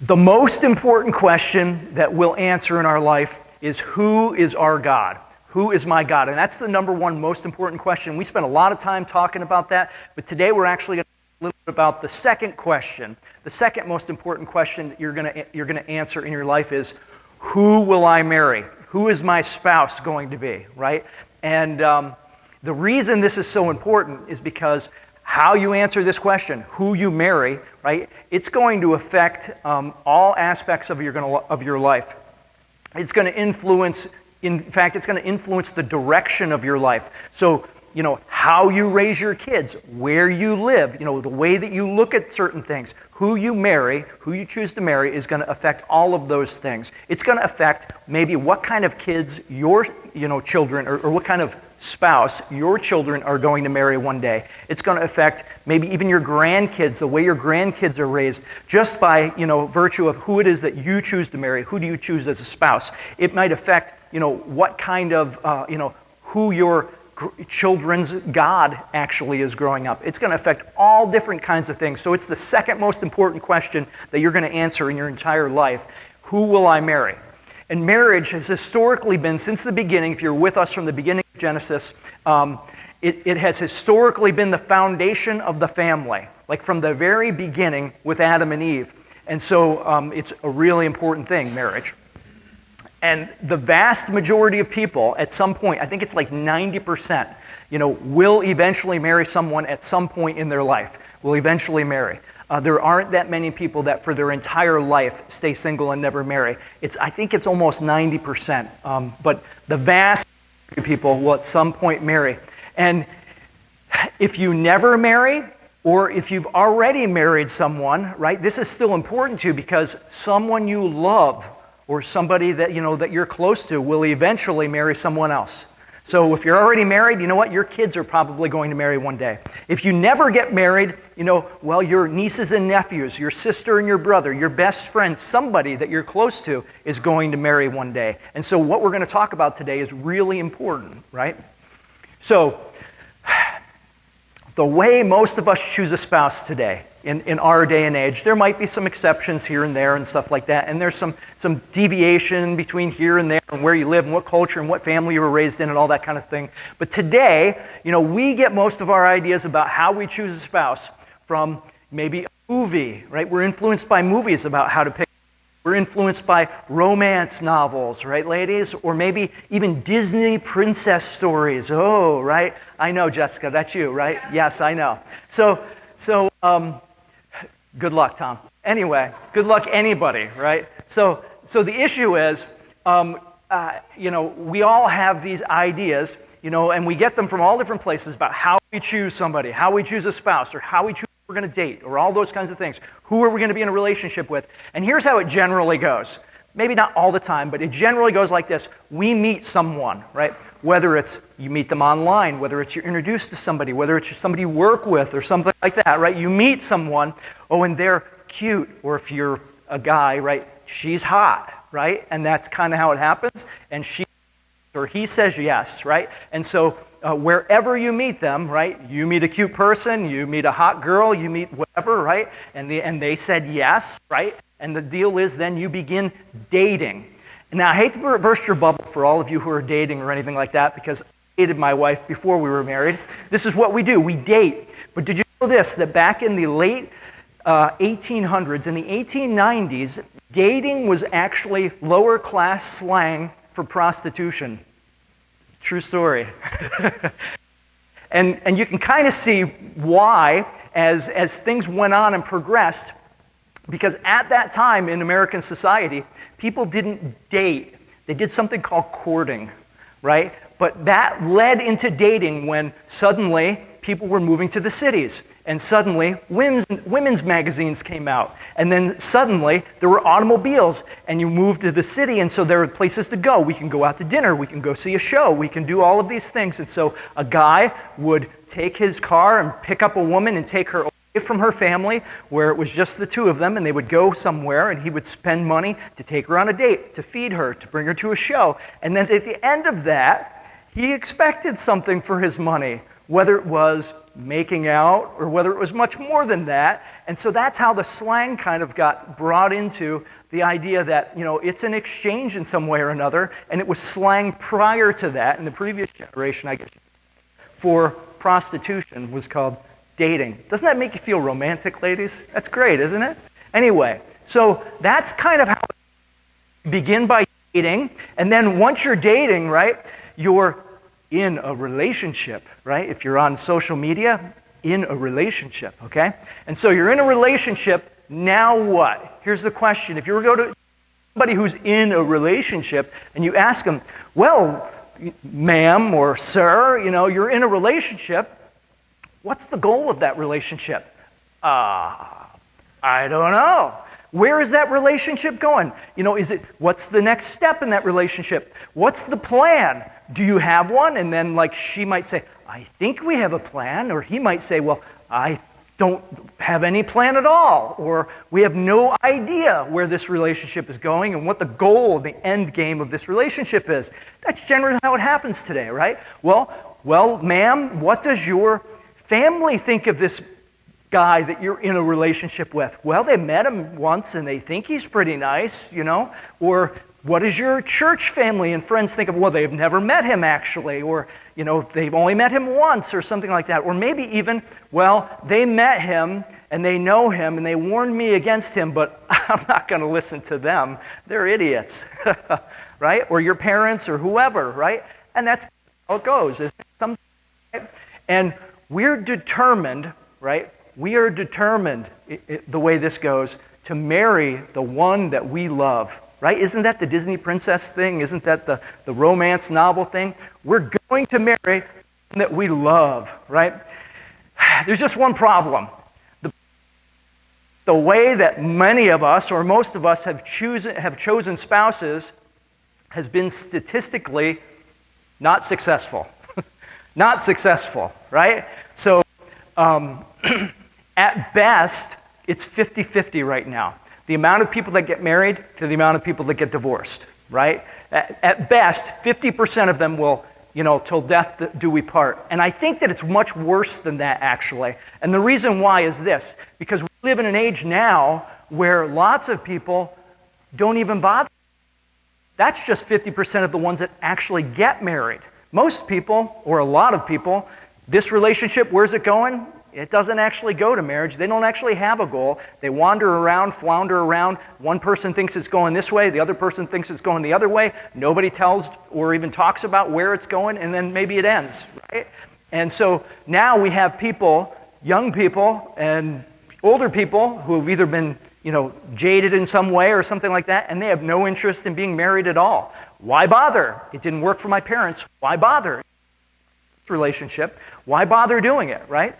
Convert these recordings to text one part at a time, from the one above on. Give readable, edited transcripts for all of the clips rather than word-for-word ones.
The most important question that we'll answer in our life is, who is our God? Who is my God? And that's the number one most important question. We spent a lot of time talking about that, but today we're actually going to talk a little bit about the second question. The second most important question that you're going to answer in your life is, who will I marry? Who is my spouse going to be, right? And the reason this is so important is because how you answer this question, who you marry, right? It's going to affect all aspects of your life. It's going to influence. In fact, it's going to influence the direction of your life. So, how you raise your kids, where you live, the way that you look at certain things, who you marry, who you choose to marry is going to affect all of those things. It's going to affect maybe what kind of kids your children or what kind of spouse your children are going to marry one day. It's going to affect maybe even your grandkids, the way your grandkids are raised, just by virtue of who it is that you choose to marry. Who do you choose as a spouse? It might affect what kind of who your children's God actually is growing up. It's going to affect all different kinds of things. So it's the second most important question that you're going to answer in your entire life. Who will I marry? And marriage has historically been, since the beginning, if you're with us from the beginning of Genesis, it has historically been the foundation of the family, like from the very beginning with Adam and Eve. And so it's a really important thing, marriage. And the vast majority of people, at some point, I think it's like 90%, will eventually marry someone at some point in their life, will eventually marry. There aren't that many people that for their entire life stay single and never marry. I think it's almost 90%. But the vast majority of people will at some point marry. And if you never marry, or if you've already married someone, right, this is still important to you because someone you love or somebody that that you're close to will eventually marry someone else. So if you're already married, you know what? Your kids are probably going to marry one day. If you never get married, your nieces and nephews, your sister and your brother, your best friend, somebody that you're close to is going to marry one day. And so what we're going to talk about today is really important, right? So the way most of us choose a spouse today, in our day and age, there might be some exceptions here and there and stuff like that, and there's some deviation between here and there and where you live and what culture and what family you were raised in and all that kind of thing. But today, we get most of our ideas about how we choose a spouse from maybe a movie, right? We're influenced by movies about how to pick. We're influenced by romance novels, right, ladies? Or maybe even Disney princess stories. Oh, right? I know, Jessica, that's you, right? Yes, I know. So, good luck, Tom. Anyway, good luck anybody, right? So the issue is, we all have these ideas, and we get them from all different places about how we choose somebody, how we choose a spouse, or how we choose who we're going to date, or all those kinds of things. Who are we going to be in a relationship with? And here's how it generally goes. Maybe not all the time, but it generally goes like this. We meet someone, right? Whether it's you meet them online, whether it's you're introduced to somebody, whether it's somebody you work with or something like that, right? You meet someone, and they're cute. Or if you're a guy, right, she's hot, right? And that's kind of how it happens. And he says yes, right? And so wherever you meet them, right, you meet a cute person, you meet a hot girl, you meet whatever, right? And they said yes, right? And the deal is then you begin dating. Now, I hate to burst your bubble for all of you who are dating or anything like that, because I dated my wife before we were married. This is what we do. We date. But did you know this, that back in the late 1800s, in the 1890s, dating was actually lower class slang for prostitution. True story. And you can kind of see why as things went on and progressed. Because at that time in American society, people didn't date. They did something called courting, right? But that led into dating when suddenly people were moving to the cities. And suddenly women's magazines came out. And then suddenly there were automobiles. And you moved to the city, and so there were places to go. We can go out to dinner. We can go see a show. We can do all of these things. And so a guy would take his car and pick up a woman and take her from her family, where it was just the two of them, and they would go somewhere, and he would spend money to take her on a date, to feed her, to bring her to a show. And then at the end of that, he expected something for his money. whether it was making out, or whether it was much more than that. And so that's how the slang kind of got brought into the idea that, it's an exchange in some way or another, and it was slang prior to that, in the previous generation, I guess, for prostitution was called dating. Doesn't that make you feel romantic, ladies? That's great, isn't it? Anyway, so that's kind of how you begin by dating, and then once you're dating, right, you're in a relationship, right? If you're on social media, in a relationship, okay? And so you're in a relationship, now what? Here's the question. If you were to go to somebody who's in a relationship and you ask them, well, ma'am or sir, you're in a relationship, what's the goal of that relationship? I don't know. Where is that relationship going? What's the next step in that relationship? What's the plan? Do you have one? And then she might say, I think we have a plan. Or he might say, well, I don't have any plan at all. Or we have no idea where this relationship is going and what the goal, the end game of this relationship is. That's generally how it happens today, right? Well, ma'am, what does your family think of this guy that you're in a relationship with? Well, they met him once and they think he's pretty nice, Or what does your church family and friends think of? Well, they've never met him actually, or they've only met him once or something like that. Or maybe even, well, they met him and they know him and they warned me against him, but I'm not going to listen to them. They're idiots, right? Or your parents or whoever, right? And that's how it goes, isn't it? Right? And we're determined, right? We are determined, the way this goes, to marry the one that we love, right? Isn't that the Disney princess thing? Isn't that the romance novel thing? We're going to marry the one that we love, right? There's just one problem. The way that many of us, or most of us, have chosen spouses has been statistically not successful. Not successful, right? So, at best, it's 50-50 right now. The amount of people that get married to the amount of people that get divorced, right? At best, 50% of them will, till death do we part. And I think that it's much worse than that, actually. And the reason why is this, because we live in an age now where lots of people don't even bother. That's just 50% of the ones that actually get married. Most people, or a lot of people, this relationship, where's it going? It doesn't actually go to marriage. They don't actually have a goal. They wander around, flounder around. One person thinks it's going this way. The other person thinks it's going the other way. Nobody tells or even talks about where it's going, and then maybe it ends, right? And so now we have people, young people and older people, who have either been, jaded in some way or something like that, and they have no interest in being married at all. Why bother? It didn't work for my parents. Why bother? Relationship. Why bother doing it, right?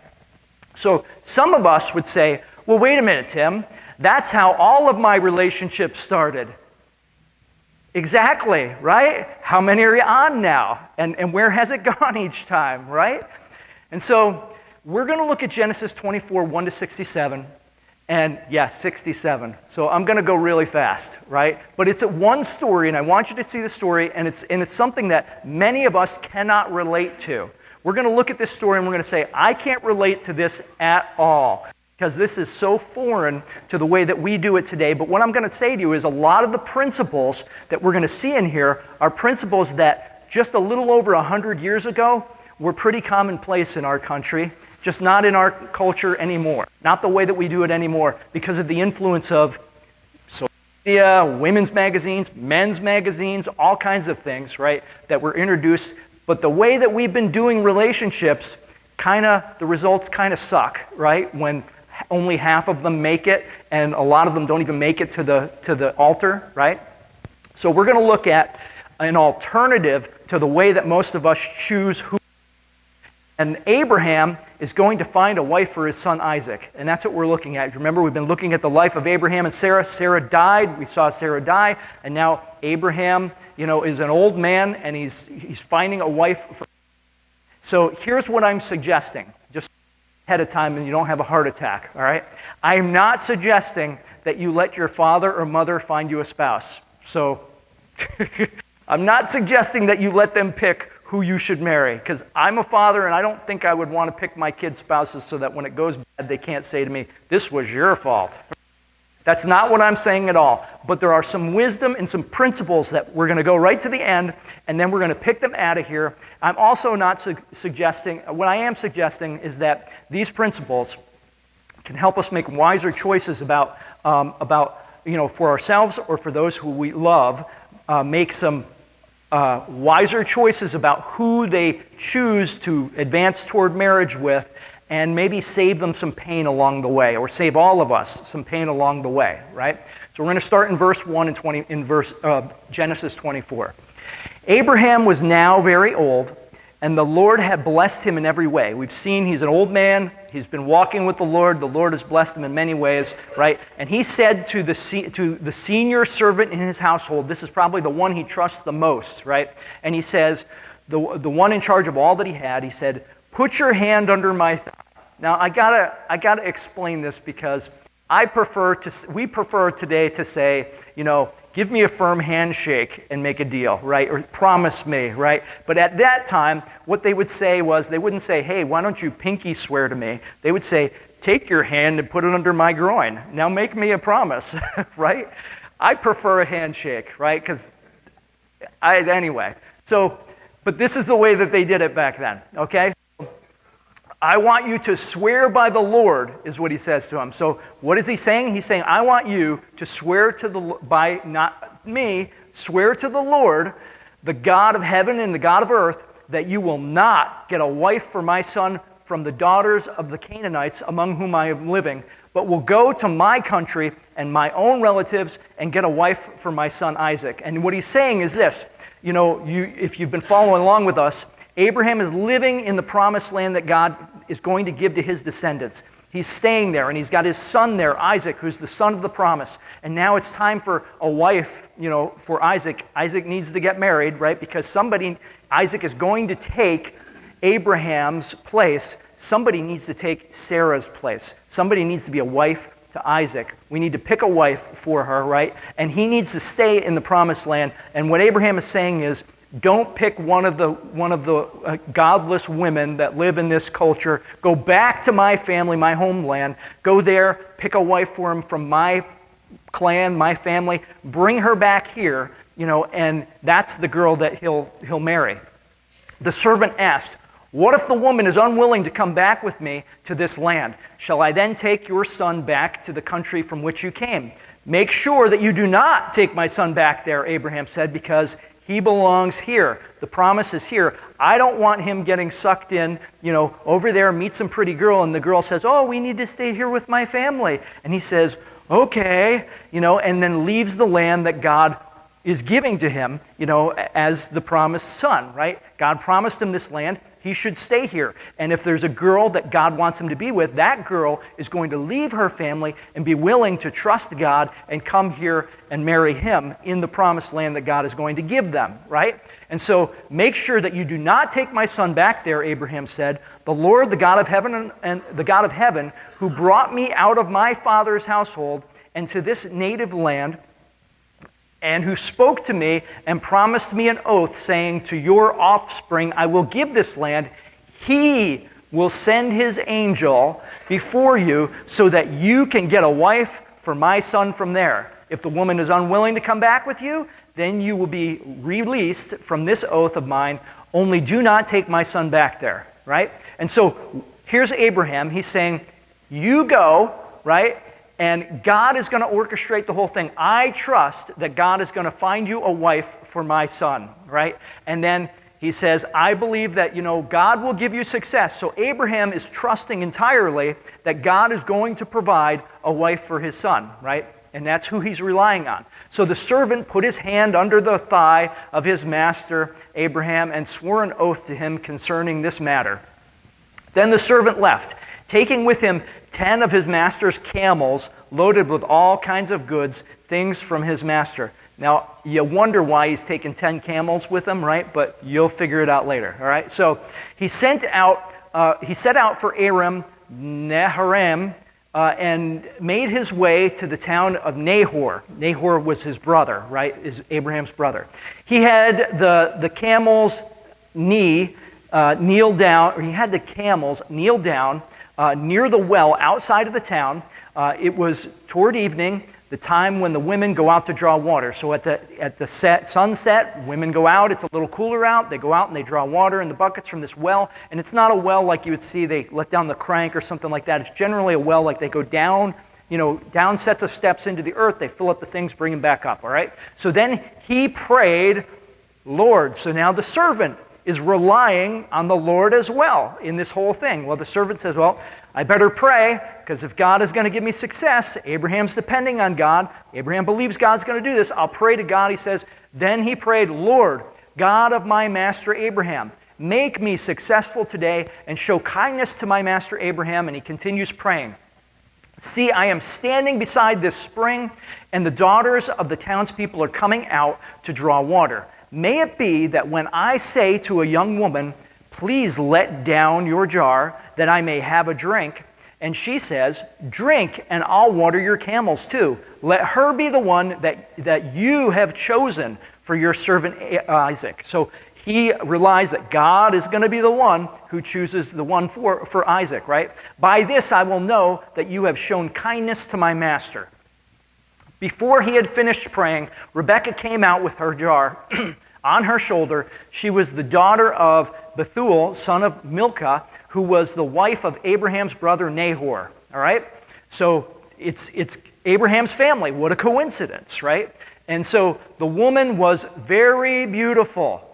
So some of us would say, well, wait a minute, Tim. That's how all of my relationships started. Exactly, right? How many are you on now? And where has it gone each time, right? And so we're going to look at Genesis 24, 1 to 67. And 67. So I'm going to go really fast, right? But it's one story, and I want you to see the story, and it's something that many of us cannot relate to. We're going to look at this story and we're going to say, I can't relate to this at all because this is so foreign to the way that we do it today. But what I'm going to say to you is a lot of the principles that we're going to see in here are principles that just a little over 100 years ago were pretty commonplace in our country, just not in our culture anymore. Not the way that we do it anymore because of the influence of social media, women's magazines, men's magazines, all kinds of things, right, that were introduced. But the way that we've been doing relationships, the results kind of suck, right? When only half of them make it, and a lot of them don't even make it to the altar, right? So we're going to look at an alternative to the way that most of us choose who. And Abraham is going to find a wife for his son Isaac, and that's what we're looking at. Remember, we've been looking at the life of Abraham and Sarah. Sarah died. We saw Sarah die, and now Abraham, is an old man, and he's finding a wife. So here's what I'm suggesting, just ahead of time, and you don't have a heart attack. All right, I am not suggesting that you let your father or mother find you a spouse. So I'm not suggesting that you let them pick who you should marry. Because I'm a father, and I don't think I would want to pick my kids' spouses so that when it goes bad, they can't say to me, this was your fault. That's not what I'm saying at all. But there are some wisdom and some principles that we're going to go right to the end, and then we're going to pick them out of here. I'm also not suggesting, what I am suggesting is that these principles can help us make wiser choices about for ourselves or for those who we love, make some wiser choices about who they choose to advance toward marriage with, and maybe save them some pain along the way, or save all of us some pain along the way, right? So we're going to start in verse 1 in Genesis 24. Abraham was now very old, and the Lord had blessed him in every way. We've seen he's an old man. He's been walking with the Lord. The Lord has blessed him in many ways, right? And he said to the senior servant in his household, this is probably the one he trusts the most, right? And he says, the one in charge of all that he had, he said, put your hand under my thigh. Now, I gotta explain this because we prefer today to say, give me a firm handshake and make a deal, right? Or promise me, right? But at that time, what they would say was, they wouldn't say, hey, why don't you pinky swear to me? They would say, take your hand and put it under my groin. Now make me a promise, right? I prefer a handshake, right? Anyway. But this is the way that they did it back then, okay? I want you to swear by the Lord, is what he says to him. So what is he saying? He's saying, I want you to swear not me, swear to the Lord, the God of heaven and the God of earth, that you will not get a wife for my son from the daughters of the Canaanites among whom I am living, but will go to my country and my own relatives and get a wife for my son Isaac. And what he's saying is this, if you've been following along with us, Abraham is living in the promised land that God is going to give to his descendants. He's staying there, and he's got his son there, Isaac, who's the son of the promise. And now it's time for a wife, for Isaac. Isaac needs to get married, right? Because Isaac is going to take Abraham's place. Somebody needs to take Sarah's place. Somebody needs to be a wife to Isaac. We need to pick a wife for her, right? And he needs to stay in the promised land. And what Abraham is saying is, don't pick one of the godless women that live in this culture. Go back to my family, my homeland. Go there, pick a wife for him from my clan, my family. Bring her back here, and that's the girl that he'll marry. The servant asked, what if the woman is unwilling to come back with me to this land? Shall I then take your son back to the country from which you came? Make sure that you do not take my son back there, Abraham said, because he belongs here. The promise is here. I don't want him getting sucked in, over there, meet some pretty girl, and the girl says, oh, we need to stay here with my family. And he says, okay, and then leaves the land that God is giving to him, as the promised son, right? God promised him this land. He should stay here. And if there's a girl that God wants him to be with, that girl is going to leave her family and be willing to trust God and come here and marry him in the promised land that God is going to give them, right? And so make sure that you do not take my son back there, Abraham said. The Lord, the God of heaven and the God of heaven, who brought me out of my father's household and to this native land, and who spoke to me and promised me an oath, saying, to your offspring I will give this land, he will send his angel before you so that you can get a wife for my son from there. If the woman is unwilling to come back with you, then you will be released from this oath of mine. Only do not take my son back there, right? And so here's Abraham. He's saying, you go, right? And God is going to orchestrate the whole thing. I trust that God is going to find you a wife for my son, right? And then he says, I believe that, God will give you success. So Abraham is trusting entirely that God is going to provide a wife for his son, right? And that's who he's relying on. So the servant put his hand under the thigh of his master, Abraham, and swore an oath to him concerning this matter. Then the servant left, taking with him 10 of his master's camels loaded with all kinds of goods, things from his master. Now, you wonder why he's taking 10 camels with him, right? But you'll figure it out later, all right? So he set out for Aram Naharaim and made his way to the town of Nahor. Nahor was his brother, right? Is Abraham's brother. He had the camels kneel down, or he had the camels kneel down near the well outside of the town. It was toward evening, the time when the women go out to draw water. So at the sunset, women go out. It's a little cooler out. They go out and they draw water in the buckets from this well. And it's not a well like you would see they let down the crank or something like that. It's generally a well like they go down, down sets of steps into the earth. They fill up the things, bring them back up, all right? So then he prayed, Lord. So now the servant is relying on the Lord as well in this whole thing. Well, the servant says, well, I better pray, because if God is going to give me success, Abraham's depending on God. Abraham believes God's going to do this. I'll pray to God. He says, then he prayed, Lord, God of my master Abraham, make me successful today and show kindness to my master Abraham. And he continues praying. See, I am standing beside this spring, and the daughters of the townspeople are coming out to draw water. May it be that when I say to a young woman, please let down your jar that I may have a drink, and she says, drink, and I'll water your camels too. Let her be the one that you have chosen for your servant Isaac. So he realized that God is going to be the one who chooses the one for Isaac, right? By this I will know that you have shown kindness to my master. Before he had finished praying, Rebekah came out with her jar on her shoulder. She was the daughter of Bethuel, son of Milcah, who was the wife of Abraham's brother Nahor. All right? So it's Abraham's family. What a coincidence, right? And so the woman was very beautiful.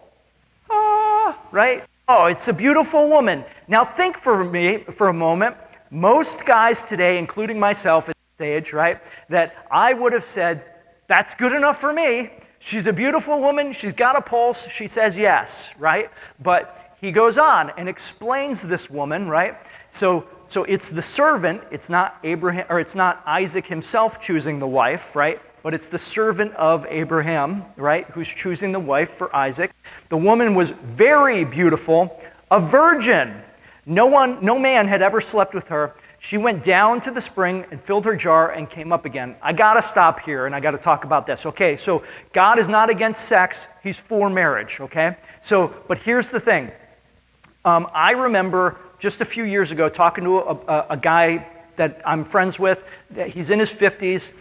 Right? Oh, it's a beautiful woman. Now think for me for a moment. Most guys today, including myself, age, right, that I would have said, that's good enough for me. She's a beautiful woman. She's got a pulse. She says yes, right? But he goes on and explains this woman, right? So it's the servant. It's not Abraham, or it's not Isaac himself choosing the wife, right? But it's the servant of Abraham, right, who's choosing the wife for Isaac. The woman was very beautiful, a virgin. No man had ever slept with her. She went down to the spring and filled her jar and came up again. I got to stop here and I got to talk about this. Okay, so God is not against sex. He's for marriage, okay? But here's the thing. I remember just a few years ago talking to a guy that I'm friends with. He's in his 50s,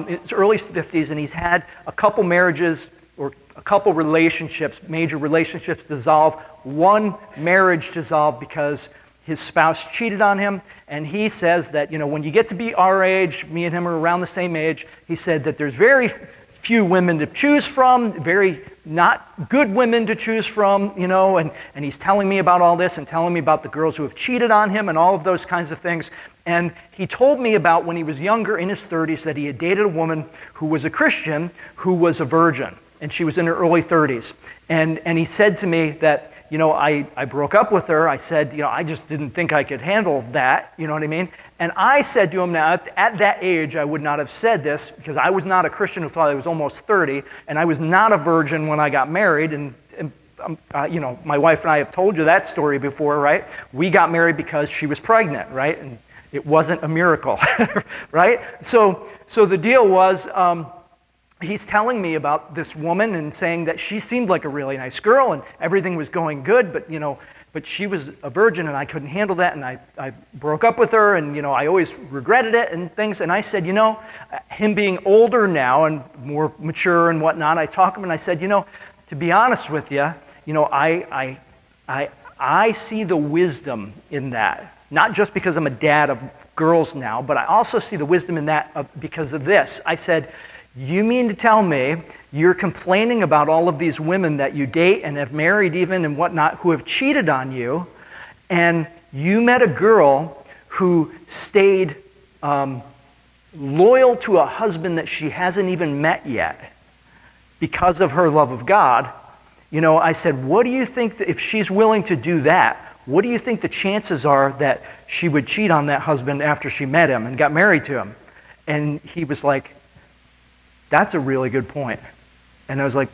his early 50s, and he's had a couple marriages or a couple relationships, major relationships dissolve. One marriage dissolved because his spouse cheated on him, and he says that, when you get to be our age, me and him are around the same age, he said that there's very few women to choose from, very not good women to choose from, and he's telling me about all this and telling me about the girls who have cheated on him and all of those kinds of things. And he told me about when he was younger, in his 30s, that he had dated a woman who was a Christian, who was a virgin, and she was in her early 30s. And he said to me that, I broke up with her. I said, I just didn't think I could handle that, you know what I mean? And I said to him, now, at that age, I would not have said this, because I was not a Christian until I was almost 30, and I was not a virgin when I got married, and my wife and I have told you that story before, right? We got married because she was pregnant, right? And it wasn't a miracle, right? So the deal was, he's telling me about this woman and saying that she seemed like a really nice girl and everything was going good, but she was a virgin and I couldn't handle that, and I broke up with her, and I always regretted it and things. And I said, him being older now and more mature and whatnot, I talked to him and I said, to be honest with you, I see the wisdom in that. Not just because I'm a dad of girls now, but I also see the wisdom in that because of this. I said, you mean to tell me you're complaining about all of these women that you date and have married even and whatnot who have cheated on you, and you met a girl who stayed loyal to a husband that she hasn't even met yet because of her love of God? I said, what do you think if she's willing to do that? What do you think the chances are that she would cheat on that husband after she met him and got married to him? And he was like, that's a really good point. And I was like,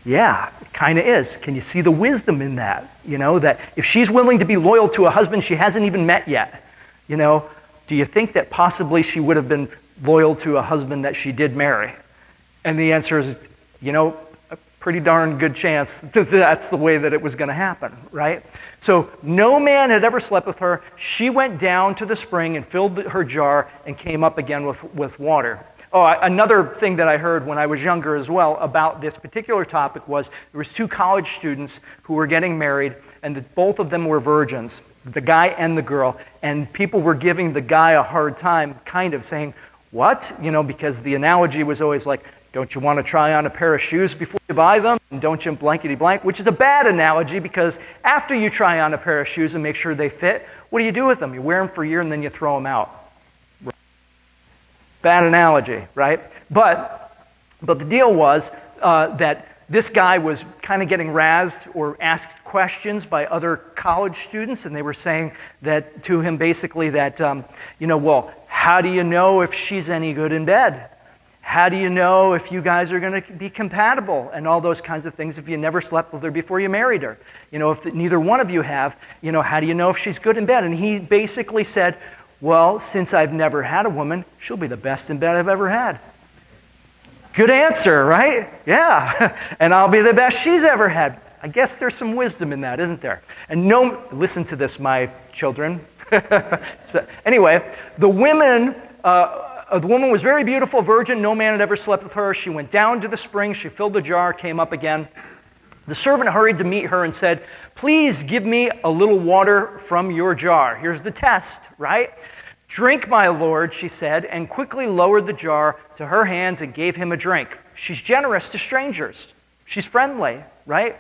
yeah, it kind of is. Can you see the wisdom in that? That if she's willing to be loyal to a husband she hasn't even met yet, do you think that possibly she would have been loyal to a husband that she did marry? And the answer is, pretty darn good chance that that's the way that it was going to happen, right? So no man had ever slept with her. She went down to the spring and filled her jar and came up again with water. Oh, another thing that I heard when I was younger as well about this particular topic was there was two college students who were getting married, and both of them were virgins, the guy and the girl, and people were giving the guy a hard time, kind of saying, what? Because the analogy was always like, don't you want to try on a pair of shoes before you buy them? And don't you blankety blank, which is a bad analogy because after you try on a pair of shoes and make sure they fit, what do you do with them? You wear them for a year and then you throw them out. Bad analogy, right? But the deal was that this guy was kind of getting razzed or asked questions by other college students, and they were saying that to him basically that, well, how do you know if she's any good in bed? How do you know if you guys are going to be compatible and all those kinds of things if you never slept with her before you married her? If neither one of you have, how do you know if she's good in bed? And he basically said, well, since I've never had a woman, she'll be the best in bed I've ever had. Good answer, right? Yeah. And I'll be the best she's ever had. I guess there's some wisdom in that, isn't there? And listen to this, my children. Anyway, the woman was very beautiful, virgin. No man had ever slept with her. She went down to the spring. She filled the jar, came up again. The servant hurried to meet her and said, please give me a little water from your jar. Here's the test, right? Drink, my lord, she said, and quickly lowered the jar to her hands and gave him a drink. She's generous to strangers. She's friendly, right?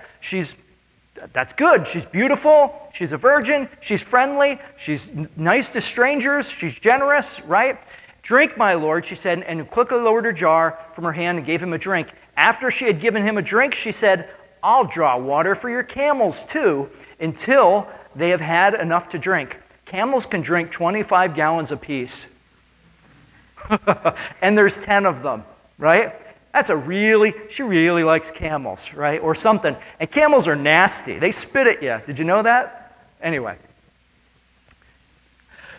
That's good. She's beautiful. She's a virgin. She's friendly. She's nice to strangers. She's generous, right? Drink, my lord, she said, and quickly lowered her jar from her hand and gave him a drink. After she had given him a drink, she said, I'll draw water for your camels too, until they have had enough to drink. Camels can drink 25 gallons apiece. And there's 10 of them, right? She really likes camels, right? Or something. And camels are nasty. They spit at you. Did you know that? Anyway.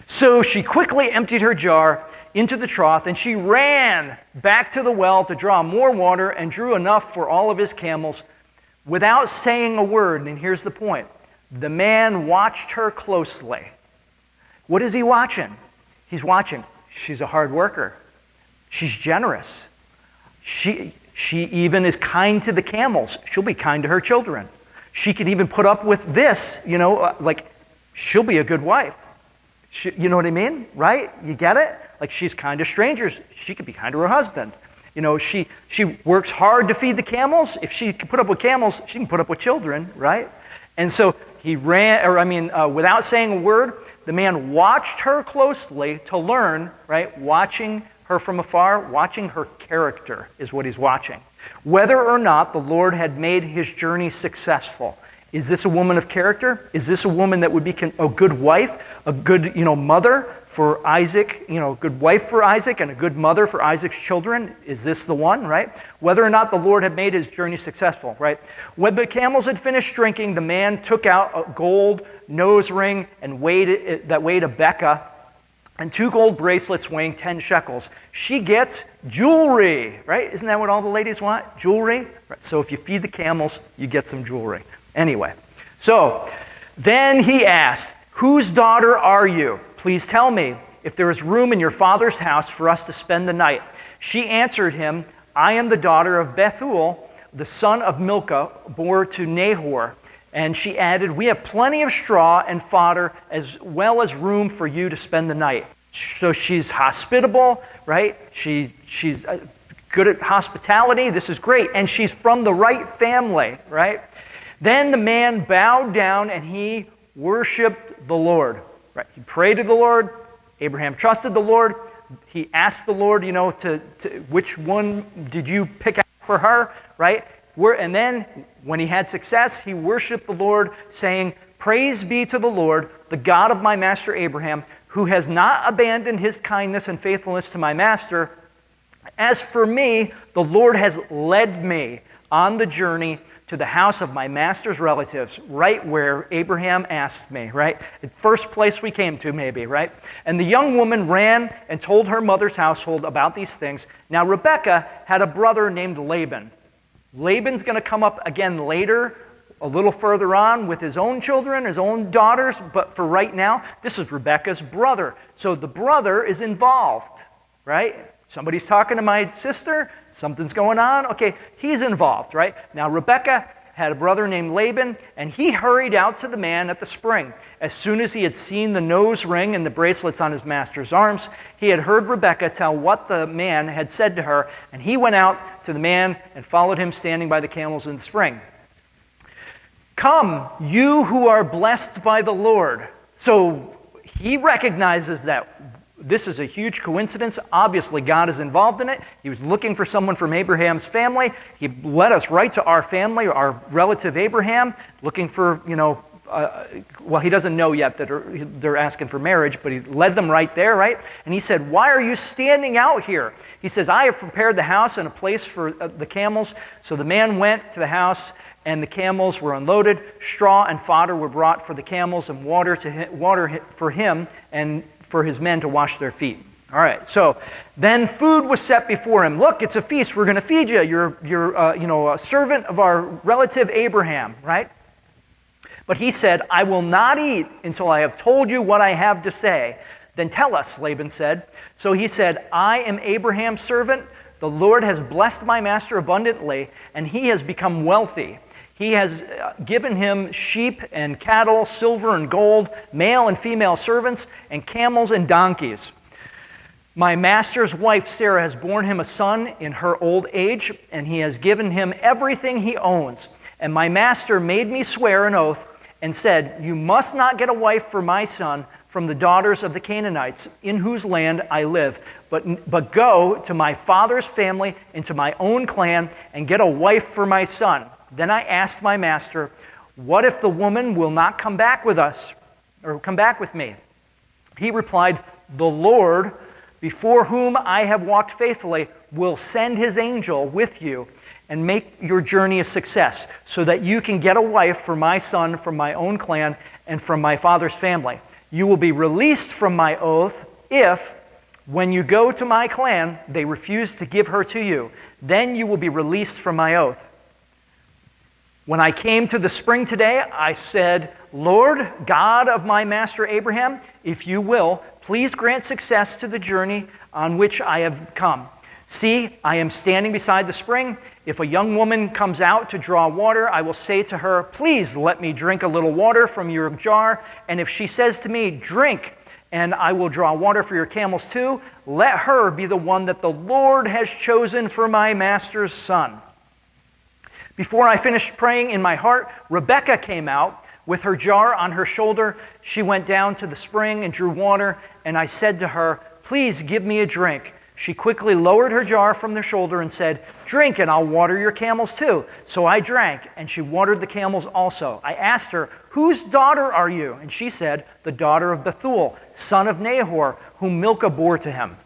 So she quickly emptied her jar into the trough, and she ran back to the well to draw more water and drew enough for all of his camels without saying a word. And here's the point. The man watched her closely. What is he watching? He's watching. She's a hard worker. She's generous. She even is kind to the camels. She'll be kind to her children. She can even put up with this, she'll be a good wife. You know what I mean? Right? You get it? Like she's kind to strangers. She could be kind to her husband. She works hard to feed the camels. If she can put up with camels, she can put up with children, right? And so he without saying a word, the man watched her closely to learn, right? Watching her from afar, watching her character is what he's watching. Whether or not the Lord had made his journey successful. Is this a woman of character? Is this a woman that would be a good wife, a good, mother for Isaac, good wife for Isaac and a good mother for Isaac's children? Is this the one, right? Whether or not the Lord had made his journey successful, right? When the camels had finished drinking, the man took out a gold nose ring and weighed a beka and 2 gold bracelets weighing 10 shekels. She gets jewelry, right? Isn't that what all the ladies want? Jewelry? Right. So if you feed the camels, you get some jewelry. Anyway, so then he asked, whose daughter are you? Please tell me if there is room in your father's house for us to spend the night. She answered him, I am the daughter of Bethuel, the son of Milcah, bore to Nahor. And she added, we have plenty of straw and fodder as well as room for you to spend the night. So she's hospitable, right? She's good at hospitality. This is great. And she's from the right family, right? Then the man bowed down and he worshiped the Lord. Right? He prayed to the Lord. Abraham trusted the Lord. He asked the Lord, which one did you pick out for her, right? And then when he had success, he worshiped the Lord, saying, praise be to the Lord, the God of my master Abraham, who has not abandoned his kindness and faithfulness to my master. As for me, the Lord has led me on the journey to the house of my master's relatives, right where Abraham asked me, right? The first place we came to, maybe, right? And the young woman ran and told her mother's household about these things. Now, Rebekah had a brother named Laban. Laban's going to come up again later, a little further on, with his own children, his own daughters, but for right now, this is Rebekah's brother. So the brother is involved, right? Somebody's talking to my sister, something's going on, okay, he's involved, right? Now Rebekah had a brother named Laban, and he hurried out to the man at the spring. As soon as he had seen the nose ring and the bracelets on his master's arms, he had heard Rebekah tell what the man had said to her, and he went out to the man and followed him standing by the camels in the spring. Come, you who are blessed by the Lord. So he recognizes that this is a huge coincidence. Obviously, God is involved in it. He was looking for someone from Abraham's family. He led us right to our family, our relative Abraham, looking for, well, he doesn't know yet that they're asking for marriage, but he led them right there, right? And he said, why are you standing out here? He says, I have prepared the house and a place for the camels. So the man went to the house, and the camels were unloaded. Straw and fodder were brought for the camels, and water for him and for his men to wash their feet. All right, so then food was set before him. Look, it's a feast. We're going to feed you. You're a servant of our relative Abraham, right? But he said, I will not eat until I have told you what I have to say. Then tell us, Laban said. So he said, I am Abraham's servant. The Lord has blessed my master abundantly, and he has become wealthy. He has given him sheep and cattle, silver and gold, male and female servants, and camels and donkeys. My master's wife Sarah has borne him a son in her old age, and he has given him everything he owns. And my master made me swear an oath and said, you must not get a wife for my son from the daughters of the Canaanites, in whose land I live, but go to my father's family and to my own clan and get a wife for my son. Then I asked my master, what if the woman will not come back with us, or come back with me? He replied, the Lord, before whom I have walked faithfully, will send his angel with you and make your journey a success, so that you can get a wife for my son from my own clan and from my father's family. You will be released from my oath if, when you go to my clan, they refuse to give her to you. Then you will be released from my oath. When I came to the spring today, I said, Lord, God of my master Abraham, if you will, please grant success to the journey on which I have come. See, I am standing beside the spring. If a young woman comes out to draw water, I will say to her, please let me drink a little water from your jar. And if she says to me, drink, and I will draw water for your camels too, let her be the one that the Lord has chosen for my master's son. Before I finished praying in my heart, Rebekah came out with her jar on her shoulder. She went down to the spring and drew water, and I said to her, please give me a drink. She quickly lowered her jar from the shoulder and said, drink and I'll water your camels too. So I drank, and she watered the camels also. I asked her, whose daughter are you? And she said, the daughter of Bethuel, son of Nahor, whom Milcah bore to him.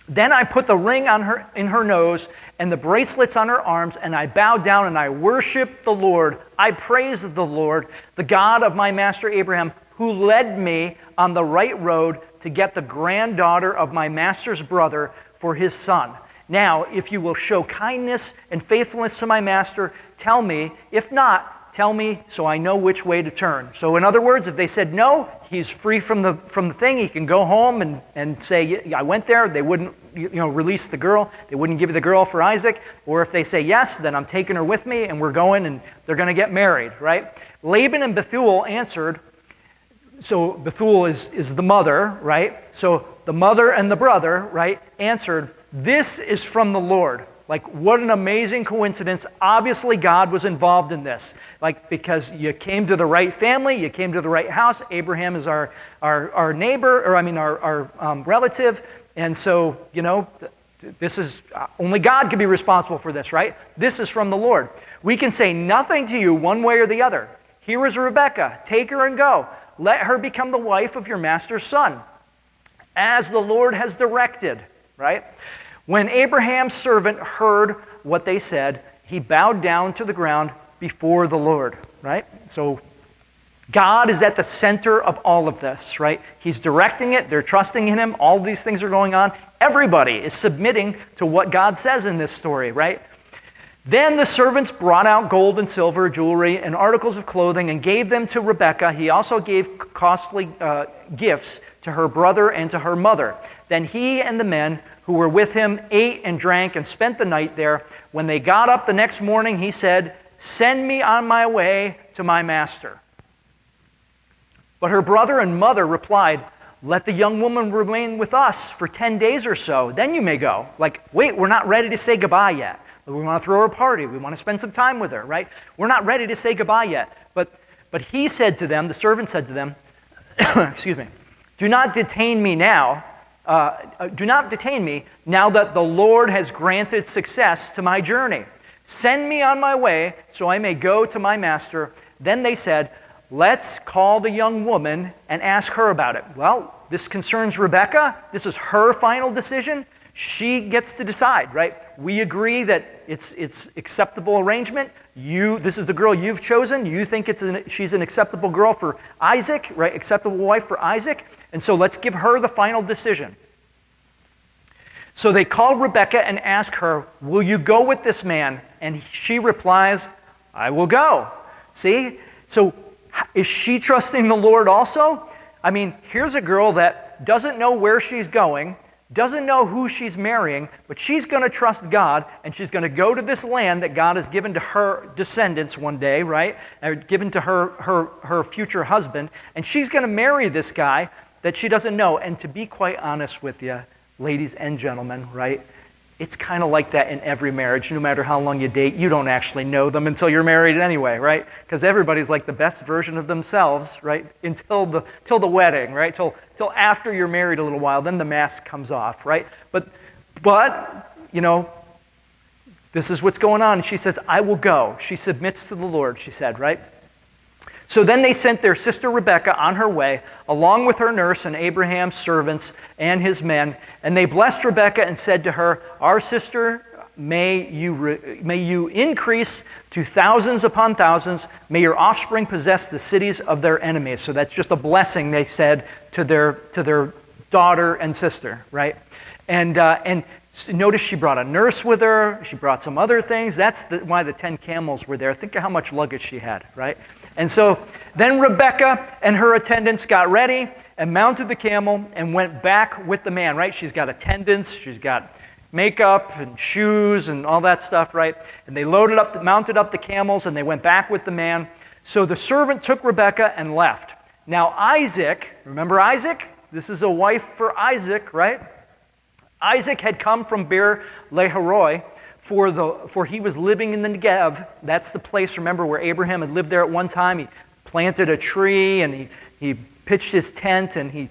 Then I put the ring in her nose and the bracelets on her arms, and I bowed down and I worshiped the Lord. I praised the Lord, the God of my master Abraham, who led me on the right road to get the granddaughter of my master's brother for his son. Now, if you will show kindness and faithfulness to my master, tell me. If not, tell me so I know which way to turn. So in other words, if they said no, he's free from the thing. He can go home and say, yeah, I went there. They wouldn't release the girl. They wouldn't give the girl for Isaac. Or if they say yes, then I'm taking her with me and we're going and they're going to get married, right? Laban and Bethuel answered. So Bethuel is the mother, right? So the mother and the brother, right, answered, this is from the Lord. Like, what an amazing coincidence. Obviously, God was involved in this. Like, because you came to the right family, you came to the right house. Abraham is our neighbor, or our relative. And so, this is, only God can be responsible for this, right? This is from the Lord. We can say nothing to you one way or the other. Here is Rebekah. Take her and go. Let her become the wife of your master's son, as the Lord has directed, right? When Abraham's servant heard what they said, he bowed down to the ground before the Lord, right? So God is at the center of all of this, right? He's directing it. They're trusting in him. All these things are going on. Everybody is submitting to what God says in this story, right? Then the servants brought out gold and silver, jewelry, and articles of clothing and gave them to Rebekah. He also gave costly gifts to her brother and to her mother. Then he and the men who were with him ate and drank and spent the night there. When they got up the next morning, he said, "Send me on my way to my master." But her brother and mother replied, "Let the young woman remain with us for 10 days or so. Then you may go." Like, wait, we're not ready to say goodbye yet. We want to throw her a party. We want to spend some time with her, right? We're not ready to say goodbye yet. But he said to them, the servant said to them, excuse me, do not detain me now that the Lord has granted success to my journey. Send me on my way so I may go to my master. Then they said, let's call the young woman and ask her about it. Well, this concerns Rebekah. This is her final decision. She gets to decide, right? We agree that it's acceptable arrangement. This is the girl you've chosen. You think she's an acceptable girl for Isaac, right? Acceptable wife for Isaac. And so let's give her the final decision. So they called Rebekah and asked her, will you go with this man? And she replies, I will go. See? So is she trusting the Lord also? I mean, here's a girl that doesn't know where she's going, doesn't know who she's marrying, but she's going to trust God, and she's going to go to this land that God has given to her descendants one day, right? Or given to her future husband, and she's going to marry this guy that she doesn't know. And to be quite honest with you, ladies and gentlemen, right? It's kind of like that in every marriage. No matter how long you date, you don't actually know them until you're married anyway, right? Because everybody's like the best version of themselves, right? Until the wedding, right? Till after you're married a little while, then the mask comes off, right? But you know, this is what's going on. And she says, I will go. She submits to the Lord, she said, right? So then they sent their sister Rebekah on her way, along with her nurse and Abraham's servants and his men. And they blessed Rebekah and said to her, our sister, may you increase to thousands upon thousands. May your offspring possess the cities of their enemies. So that's just a blessing, they said, to their daughter and sister, right? And notice she brought a nurse with her. She brought some other things. That's why the 10 camels were there. Think of how much luggage she had, right? And so then Rebekah and her attendants got ready and mounted the camel and went back with the man, right? She's got attendants. She's got makeup and shoes and all that stuff, right? And they mounted up the camels, and they went back with the man. So the servant took Rebekah and left. Now Isaac, remember Isaac? This is a wife for Isaac, right? Isaac had come from Beer Lahai, for he was living in the Negev. That's the place, remember, where Abraham had lived there at one time. He planted a tree, and he pitched his tent, and he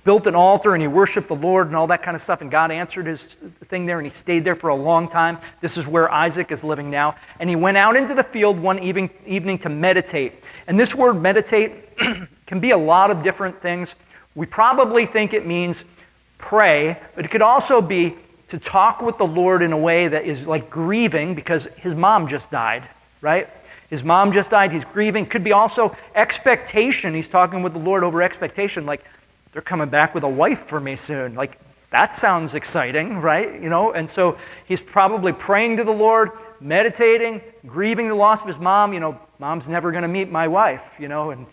built an altar, and he worshiped the Lord and all that kind of stuff, and God answered his thing there, and he stayed there for a long time. This is where Isaac is living now. And he went out into the field one evening to meditate. And this word meditate can be a lot of different things. We probably think it means pray, but it could also be to talk with the Lord in a way that is like grieving, because his mom just died, right? His mom just died, he's grieving. Could be also expectation. He's talking with the Lord over expectation, like they're coming back with a wife for me soon. Like that sounds exciting, right? You know, and so he's probably praying to the Lord, meditating, grieving the loss of his mom. You know, mom's never going to meet my wife, you know, and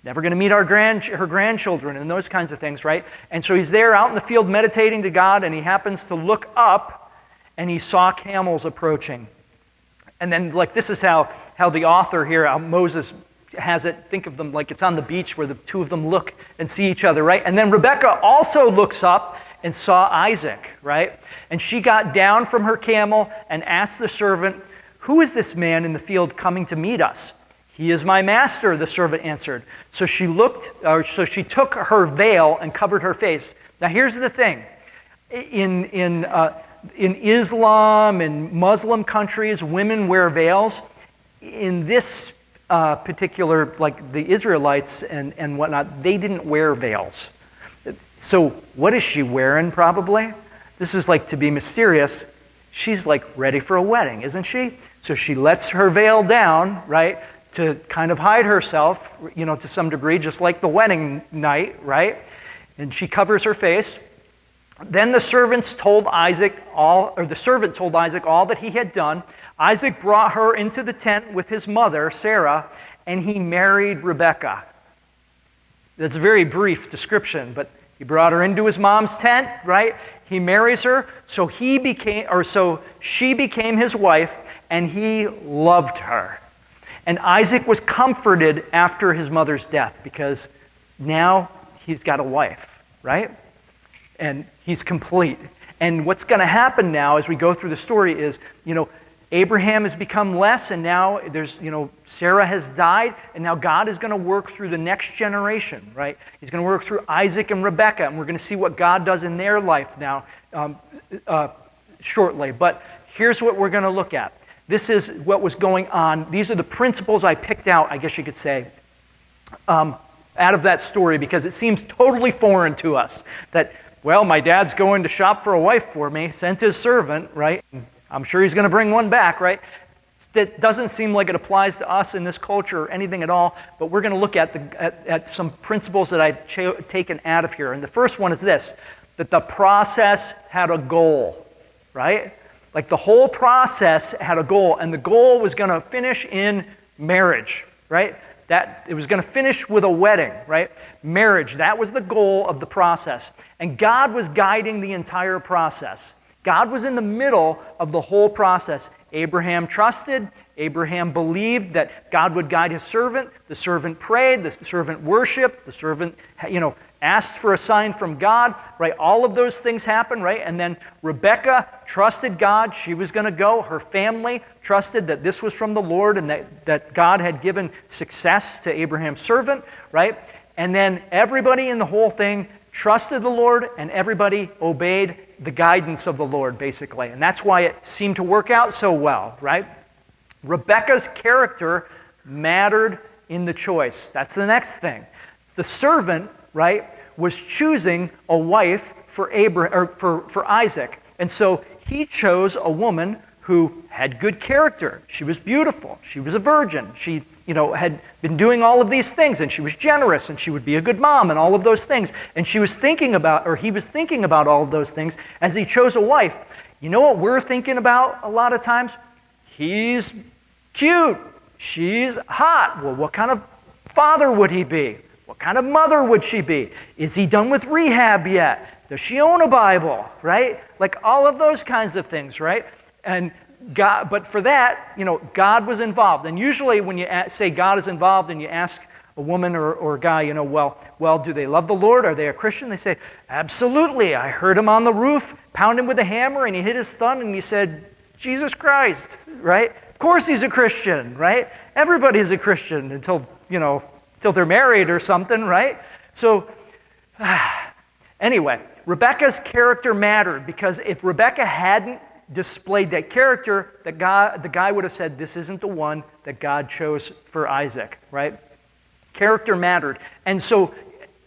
never going to meet her grandchildren and those kinds of things, right? And so he's there out in the field meditating to God, and he happens to look up, and he saw camels approaching. And then, like, this is how the author here, how Moses has it, think of them like it's on the beach where the two of them look and see each other, right? And then Rebekah also looks up and saw Isaac, right? And she got down from her camel and asked the servant, who is this man in the field coming to meet us? He is my master, the servant answered. So she took her veil and covered her face. Now here's the thing. In Islam and Muslim countries, women wear veils. In this particular, like the Israelites and whatnot, they didn't wear veils. So what is she wearing probably? This is like to be mysterious. She's like ready for a wedding, isn't she? So she lets her veil down, right? To kind of hide herself, you know, to some degree, just like the wedding night, right? And she covers her face. Then the servant told Isaac all that he had done. Isaac brought her into the tent with his mother, Sarah, and he married Rebekah. That's a very brief description, but he brought her into his mom's tent, right? He marries her, so she became his wife, and he loved her. And Isaac was comforted after his mother's death because now he's got a wife, right? And he's complete. And what's going to happen now as we go through the story is, Abraham has become less, and now Sarah has died, and now God is going to work through the next generation, right? He's going to work through Isaac and Rebekah, and we're going to see what God does in their life now shortly. But here's what we're going to look at. This is what was going on. These are the principles I picked out, I guess you could say, out of that story, because it seems totally foreign to us that, well, my dad's going to shop for a wife for me, sent his servant, right? I'm sure he's going to bring one back, right? That doesn't seem like it applies to us in this culture or anything at all, but we're going to look at some principles that I've taken out of here. And the first one is this, that the process had a goal, right? Like the whole process had a goal, and the goal was going to finish in marriage, right? That it was going to finish with a wedding, right? Marriage, that was the goal of the process. And God was guiding the entire process. God was in the middle of the whole process. Abraham trusted. Abraham believed that God would guide his servant. The servant prayed. The servant worshiped. The servant, asked for a sign from God, right? All of those things happened, right? And then Rebekah trusted God. She was going to go. Her family trusted that this was from the Lord and that God had given success to Abraham's servant, right? And then everybody in the whole thing trusted the Lord, and everybody obeyed the guidance of the Lord, basically. And that's why it seemed to work out so well, right? Rebekah's character mattered in the choice. That's the next thing. The servant, right, was choosing a wife for Isaac. And so he chose a woman who had good character. She was beautiful. She was a virgin. She, had been doing all of these things, and she was generous, and she would be a good mom, and all of those things. And he was thinking about all of those things as he chose a wife. You know what we're thinking about a lot of times? He's cute. She's hot. Well, what kind of father would he be? What kind of mother would she be? Is he done with rehab yet? Does she own a Bible, right? Like all of those kinds of things, right? And God, but for that, God was involved. And usually when you say God is involved and you ask a woman or a guy, well, do they love the Lord? Are they a Christian? They say, absolutely. I heard him on the roof pounding with a hammer, and he hit his thumb, and he said, Jesus Christ, right? Of course he's a Christian, right? Everybody's a Christian until they're married or something, right? So, anyway, Rebekah's character mattered, because if Rebekah hadn't displayed that character, the guy would have said, this isn't the one that God chose for Isaac, right? Character mattered. And so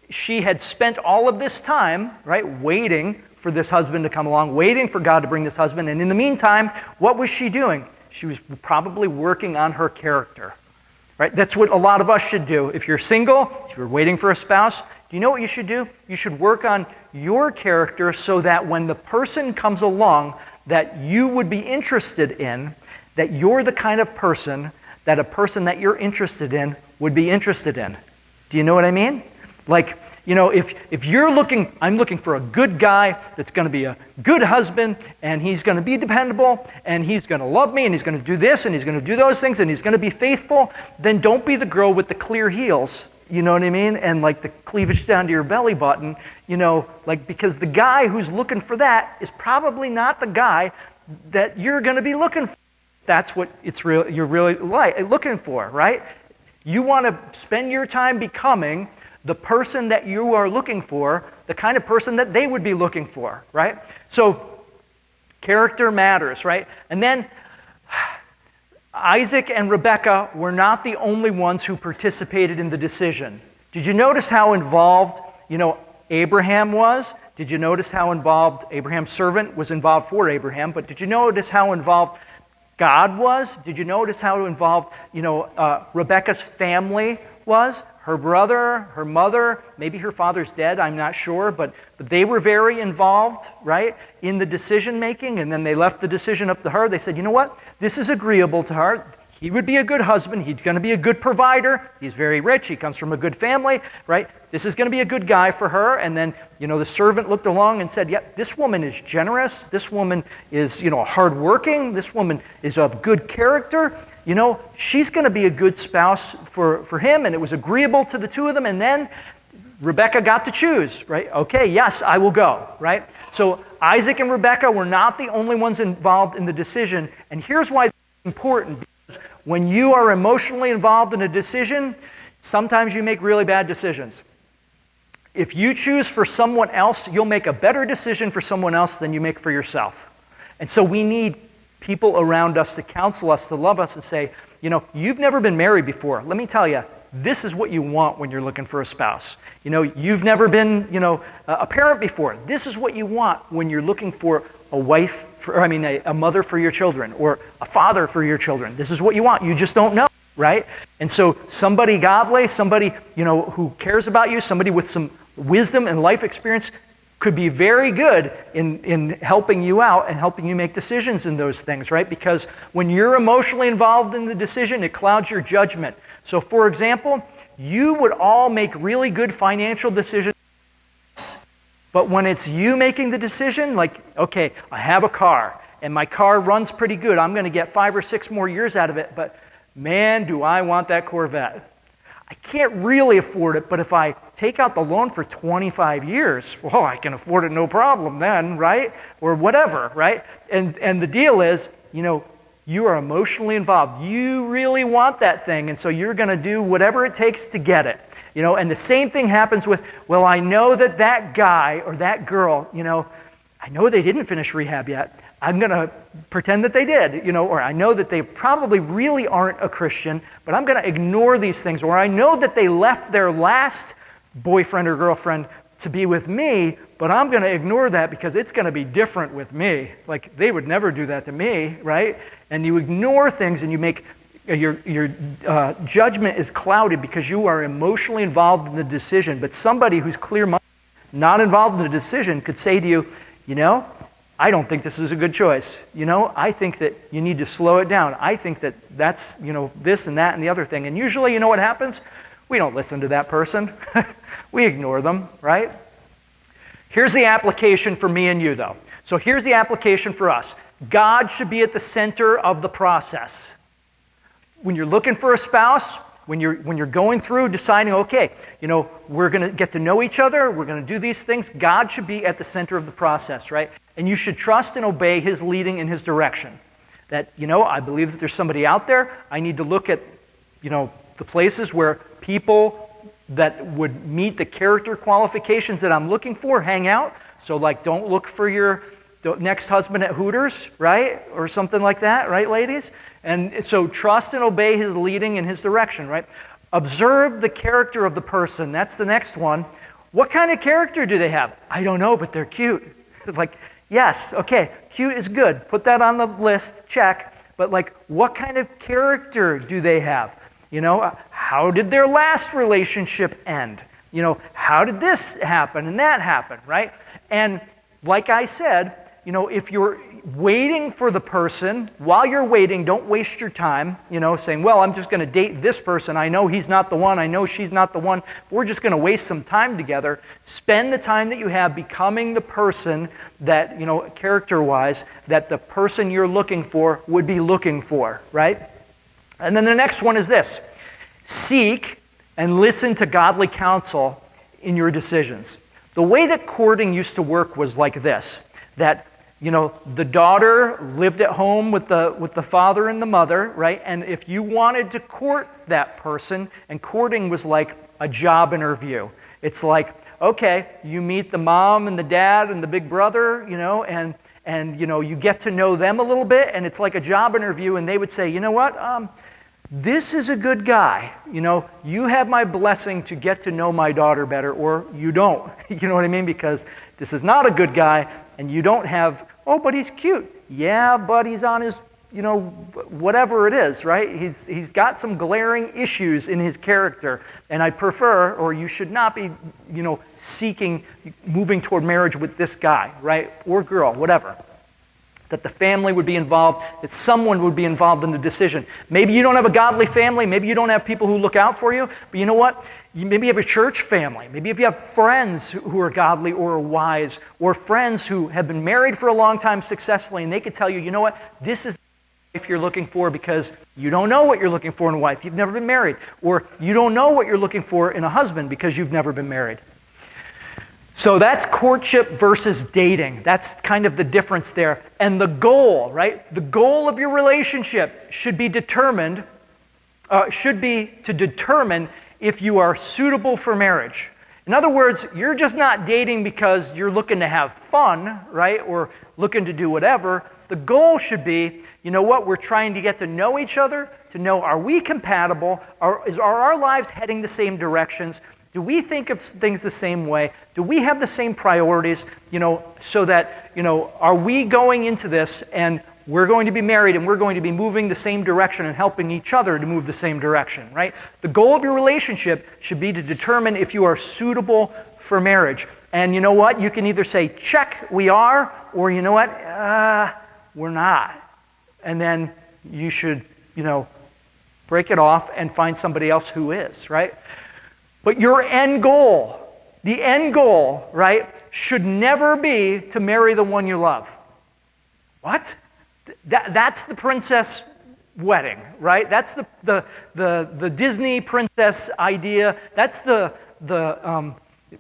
she had spent all of this time, right, waiting for this husband to come along, waiting for God to bring this husband. And in the meantime, what was she doing? She was probably working on her character, right? That's what a lot of us should do. If you're single, if you're waiting for a spouse, do you know what you should do? You should work on your character so that when the person comes along that you would be interested in, that you're the kind of person that a person that you're interested in would be interested in. Do you know what I mean? Like, if you're I'm looking for a good guy that's going to be a good husband, and he's going to be dependable, and he's going to love me, and he's going to do this, and he's going to do those things, and he's going to be faithful, then don't be the girl with the clear heels, you know what I mean? And like the cleavage down to your belly button, because the guy who's looking for that is probably not the guy that you're going to be looking for. That's what you're really looking for, right? You want to spend your time becoming the person that you are looking for, the kind of person that they would be looking for, right? So character matters, right? And then Isaac and Rebekah were not the only ones who participated in the decision. Did you notice how involved, Abraham was? Did you notice how involved Abraham's servant was involved for Abraham? But did you notice how involved God was? Did you notice how involved, Rebekah's family was? her brother, her mother, maybe her father's dead, I'm not sure, but they were very involved, right, in the decision making, and then they left the decision up to her. They said, you know what, this is agreeable to her. He would be a good husband. He's going to be a good provider. He's very rich. He comes from a good family, right? This is going to be a good guy for her. And then, the servant looked along and said, yep, this woman is generous. This woman is, hardworking. This woman is of good character. She's going to be a good spouse for him. And it was agreeable to the two of them. And then Rebekah got to choose, right? Okay, yes, I will go, right? So Isaac and Rebekah were not the only ones involved in the decision. And here's why it's important. When you are emotionally involved in a decision, sometimes you make really bad decisions. If you choose for someone else, you'll make a better decision for someone else than you make for yourself. And so we need people around us to counsel us, to love us, and say, you've never been married before. Let me tell you, this is what you want when you're looking for a spouse. You've never been, a parent before. This is what you want when you're looking for a wife, a mother for your children, or a father for your children. This is what you want. You just don't know, right? And so somebody godly, somebody, who cares about you, somebody with some wisdom and life experience could be very good in helping you out and helping you make decisions in those things, right? Because when you're emotionally involved in the decision, it clouds your judgment. So for example, you would all make really good financial decisions, but when it's you making the decision, like, okay, I have a car, and my car runs pretty good. I'm going to get 5 or 6 more years out of it, but man, do I want that Corvette. I can't really afford it, but if I take out the loan for 25 years, well, I can afford it no problem then, right? Or whatever, right? And the deal is, you are emotionally involved. You really want that thing, and so you're going to do whatever it takes to get it. And the same thing happens with, well, I know that guy or that girl, I know they didn't finish rehab yet. I'm going to pretend that they did, or I know that they probably really aren't a Christian, but I'm going to ignore these things. Or I know that they left their last boyfriend or girlfriend to be with me, but I'm going to ignore that because it's going to be different with me. Like, they would never do that to me, right? And you ignore things and you make your judgment is clouded because you are emotionally involved in the decision. But somebody who's clear-minded, not involved in the decision, could say to you, I don't think this is a good choice. I think that you need to slow it down. I think that that's, this and that and the other thing. And usually, what happens? We don't listen to that person. We ignore them, right? Here's the application for me and you, though. So here's the application for us. God should be at the center of the process. When you're looking for a spouse, when you're going through deciding, okay, we're going to get to know each other, we're going to do these things, God should be at the center of the process, right? And you should trust and obey His leading and His direction. That, I believe that there's somebody out there. I need to look at, the places where people that would meet the character qualifications that I'm looking for hang out. So, don't look for your next husband at Hooters, right? Or something like that, right, ladies? And so trust and obey His leading and His direction, right? Observe the character of the person. That's the next one. What kind of character do they have? I don't know, but they're cute. Yes, okay, cute is good. Put that on the list, check. But what kind of character do they have? How did their last relationship end? How did this happen and that happen, right? And like I said, if you're waiting for the person, while you're waiting, don't waste your time, saying, well, I'm just going to date this person. I know he's not the one. I know she's not the one. We're just going to waste some time together. Spend the time that you have becoming the person that, character-wise, that the person you're looking for would be looking for, right? And then the next one is this. Seek and listen to godly counsel in your decisions. The way that courting used to work was like this, that the daughter lived at home with the father and the mother, right? And if you wanted to court that person, and courting was like a job interview. It's like, okay, you meet the mom and the dad and the big brother, and you get to know them a little bit, and it's like a job interview, and they would say, you know what, this is a good guy. You have my blessing to get to know my daughter better, or you don't. You know what I mean? Because this is not a good guy, and you don't have, oh, but he's cute. Yeah, but he's on his, whatever it is, right? He's got some glaring issues in his character, and I prefer, or you should not be, moving toward marriage with this guy, right? Or girl, whatever. That the family would be involved, that someone would be involved in the decision. Maybe you don't have a godly family, maybe you don't have people who look out for you, but you know what? Maybe you have a church family. Maybe if you have friends who are godly or are wise, or friends who have been married for a long time successfully, and they could tell you, you know what? This is the wife you're looking for, because you don't know what you're looking for in a wife. You've never been married. Or you don't know what you're looking for in a husband because you've never been married. So that's courtship versus dating. That's kind of the difference there. And the goal, right? The goal of your relationship should be to determine if you are suitable for marriage. In other words, you're just not dating because you're looking to have fun, right? Or looking to do whatever. The goal should be, you know what? We're trying to get to know each other, to know, are we compatible? Are our lives heading the same directions? Do we think of things the same way? Do we have the same priorities? So that, are we going into this and we're going to be married and we're going to be moving the same direction and helping each other to move the same direction, right? The goal of your relationship should be to determine if you are suitable for marriage. And you know what? You can either say, check, we are, or you know what? We're not. And then you should, break it off and find somebody else who is, right? But your end goal, the end goal, right, should never be to marry the one you love. What? That's the princess wedding, right? That's the Disney princess idea. That's the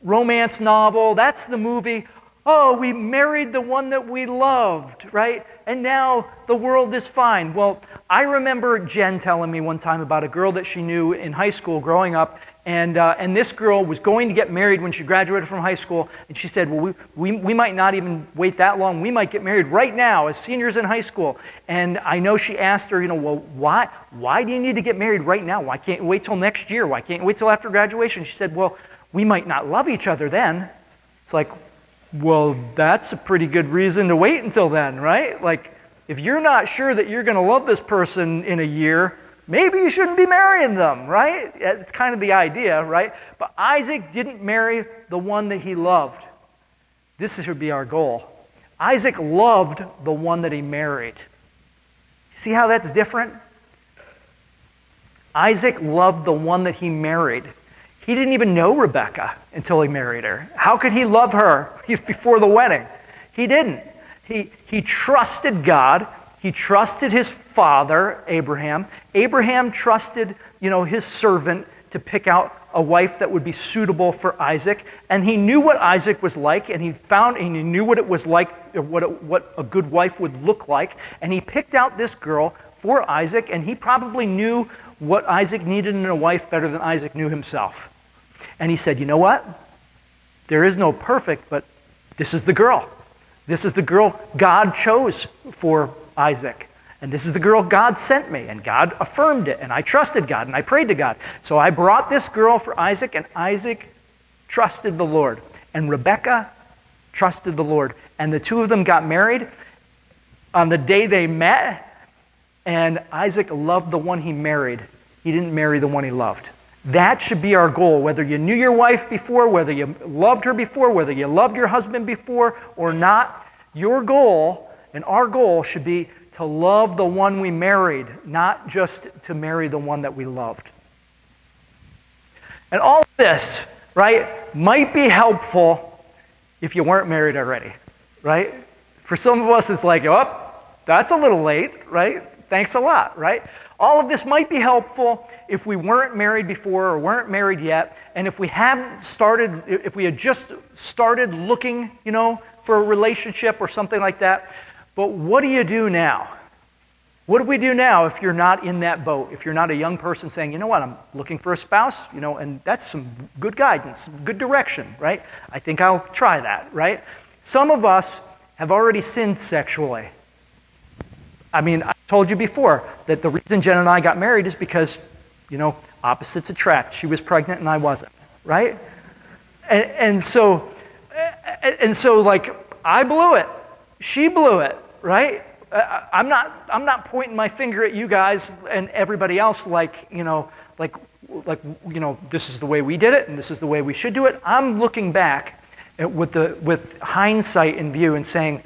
romance novel. That's the movie. Oh, we married the one that we loved, right? And now the world is fine. Well, I remember Jen telling me one time about a girl that she knew in high school growing up, and this girl was going to get married when she graduated from high school, and she said, well, we might not even wait that long. We might get married right now as seniors in high school. And I know she asked her, well, why do you need to get married right now? Why can't you wait till next year? Why can't you wait till after graduation? She said, well, we might not love each other then. It's like, well, that's a pretty good reason to wait until then, right? Like, if you're not sure that you're going to love this person in a year, maybe you shouldn't be marrying them, right? It's kind of the idea, right? But Isaac didn't marry the one that he loved. This should be our goal. Isaac loved the one that he married. See how that's different? Isaac loved the one that he married. He didn't even know Rebekah until he married her. How could he love her before the wedding? He didn't. He trusted God. He trusted his father, Abraham. Abraham trusted, his servant to pick out a wife that would be suitable for Isaac. And he knew what Isaac was like, and he knew what it was like, what a good wife would look like. And he picked out this girl for Isaac, and he probably knew what Isaac needed in a wife better than Isaac knew himself. And he said, you know what? There is no perfect, but this is the girl. This is the girl God chose for Isaac. And this is the girl God sent me. And God affirmed it. And I trusted God. And I prayed to God. So I brought this girl for Isaac. And Isaac trusted the Lord. And Rebekah trusted the Lord. And the two of them got married on the day they met. And Isaac loved the one he married. He didn't marry the one he loved. That should be our goal, whether you knew your wife before, whether you loved her before, whether you loved your husband before or not. Your goal and our goal should be to love the one we married, not just to marry the one that we loved. And all of this, right, might be helpful if you weren't married already, right? For some of us, it's like, oh, that's a little late, right? Thanks a lot, right? All of this might be helpful if we weren't married before or weren't married yet, and if we had just started looking, for a relationship or something like that. But what do you do now? What do we do now if you're not in that boat? If you're not a young person saying, you know what, I'm looking for a spouse, and that's some good guidance, good direction, right? I think I'll try that, right? Some of us have already sinned sexually. I mean, I told you before that the reason Jen and I got married is because, opposites attract. She was pregnant and I wasn't, right? And so like, I blew it. She blew it, right? I'm not pointing my finger at you guys and everybody else like this is the way we did it and this is the way we should do it. I'm looking back with hindsight in view and saying,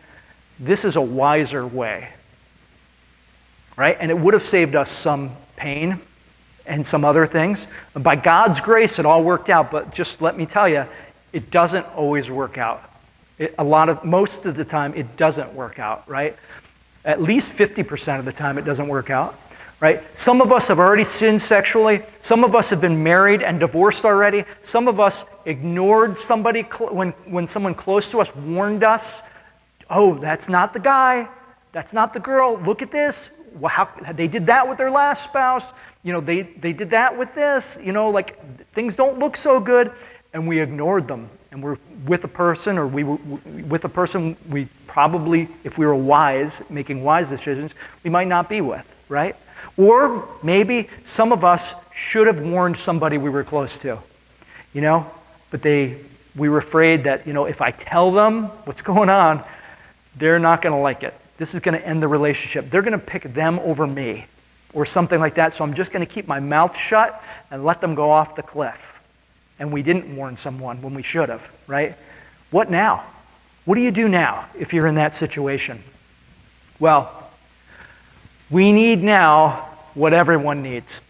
this is a wiser way, right? And it would have saved us some pain and some other things. By God's grace, it all worked out, but just let me tell you, it doesn't always work out. Most of the time, it doesn't work out, right? At least 50% of the time, it doesn't work out, right? Some of us have already sinned sexually. Some of us have been married and divorced already. Some of us ignored somebody when someone close to us warned us. Oh, that's not the guy. That's not the girl. Look at this. They did that with their last spouse. They did that with this. Things don't look so good. And we ignored them. And we're with a person, we probably, if we were wise, making wise decisions, we might not be with, right? Or maybe some of us should have warned somebody we were close to, but we were afraid that, if I tell them what's going on, they're not going to like it. This is going to end the relationship. They're going to pick them over me or something like that. So I'm just going to keep my mouth shut and let them go off the cliff. And we didn't warn someone when we should have, right? What now? What do you do now if you're in that situation? Well, we need now what everyone needs.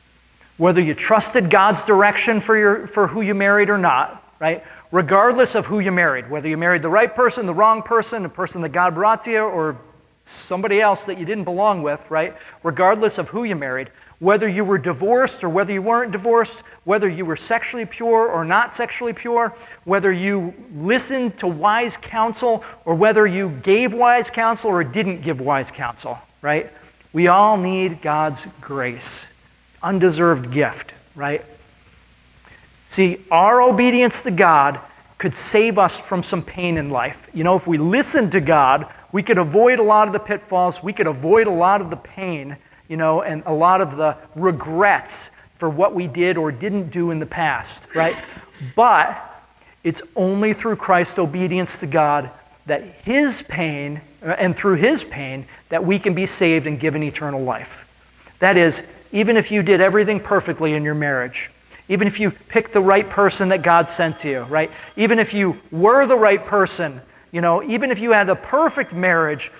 Whether you trusted God's direction for who you married or not, right? Regardless of who you married, whether you married the right person, the wrong person, the person that God brought to you, or somebody else that you didn't belong with, right? Regardless of who you married, whether you were divorced or whether you weren't divorced, whether you were sexually pure or not sexually pure, whether you listened to wise counsel or whether you gave wise counsel or didn't give wise counsel, right? We all need God's grace, undeserved gift, right? See, our obedience to God could save us from some pain in life. If we listened to God, we could avoid a lot of the pitfalls, we could avoid a lot of the pain, and a lot of the regrets for what we did or didn't do in the past, right? But it's only through Christ's obedience to God that His pain, and through His pain, that we can be saved and given eternal life. That is, even if you did everything perfectly in your marriage, even if you picked the right person that God sent to you, right? Even if you were the right person, even if you had a perfect marriage,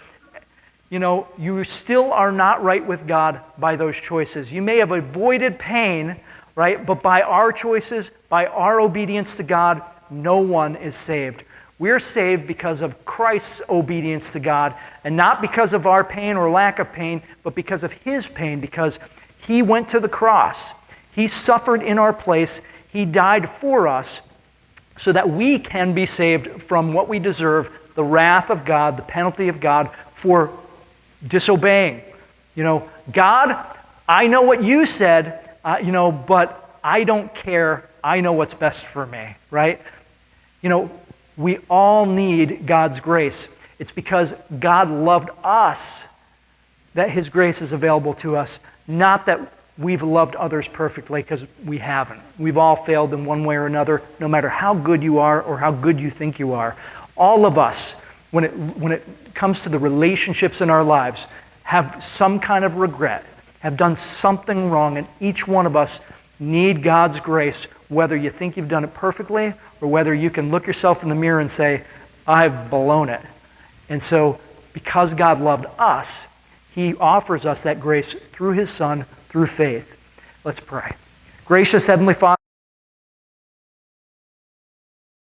you still are not right with God by those choices. You may have avoided pain, right? But by our choices, by our obedience to God, no one is saved. We're saved because of Christ's obedience to God, and not because of our pain or lack of pain, but because of His pain, because He went to the cross. He suffered in our place. He died for us so that we can be saved from what we deserve, the wrath of God, the penalty of God for disobeying. God, I know what you said, but I don't care. I know what's best for me, right? We all need God's grace. It's because God loved us that His grace is available to us, not that we've loved others perfectly, because we haven't. We've all failed in one way or another, no matter how good you are or how good you think you are. All of us, when it comes to the relationships in our lives, have some kind of regret, have done something wrong, and each one of us need God's grace, whether you think you've done it perfectly or whether you can look yourself in the mirror and say, I've blown it. And so, because God loved us, He offers us that grace through His Son, through faith. Let's pray. Gracious Heavenly Father,